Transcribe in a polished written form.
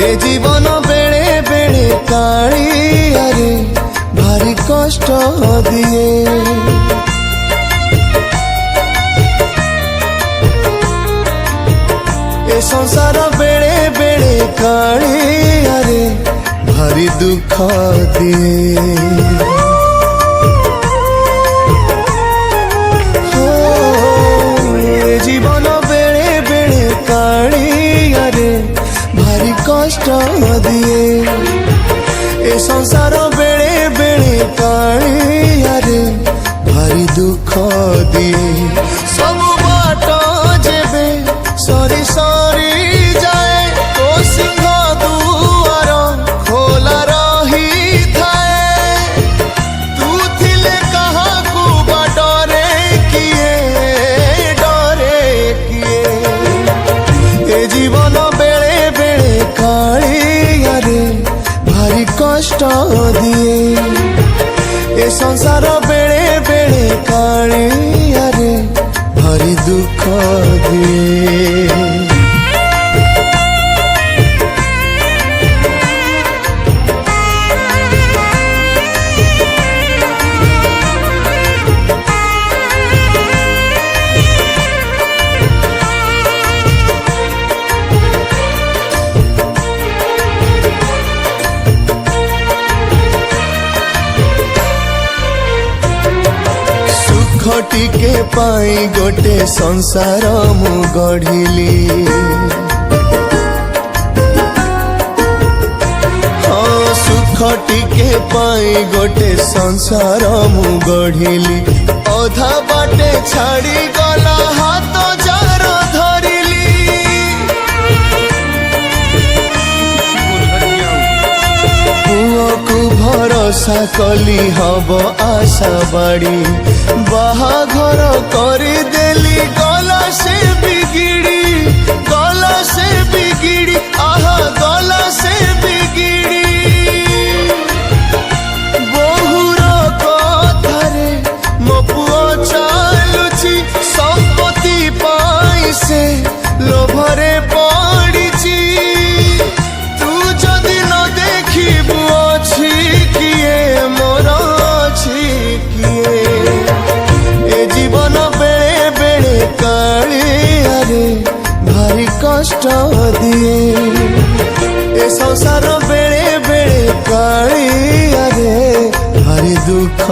ए जीवन बेले बेले कालिया रे भारी कष्ट दिए। ए संसार बेले बेले कालिया रे भारी दुख दिए। जीवन बेले बेले कालिया रे भारी कष्ट दिए। ए संसार बेले बेले कालिया रे भारी दुख दिए। सब बाट जेबे सरी सरी जाए तो सिंह दुआर खोला रही थाए। तू थिले कहा को डरे किए ए जीवन बेले बेले कालिया रे भारी कष्ट दिए। ए संसार बेले बेले कालिया रे भारी दुख दिए। टिके पाई गोटे संसार मु गढ़िली। हाँ सुख टिके पाई गोटे संसार मु गढ़िली। अधा बाटे छाड़ी गला हाथ जार धरिली। पुओ को भरोसा कली हब आशा बाड़ी। बाहाघर करी देली गला से बिगिड़ी। गला से बिगिड़ी आहा गला से बिगिड़ी। बहुर कथारे मो पुओ चालुची। संपत्ति पाई से लोभरे पड़िची। तू जदि न देखिबु अछि किए मोर अछि किए। जीवन बेले बेले कालिया रे भारी कष्ट दिए। ए संसार बेले बेले कालिया रे भारी दुख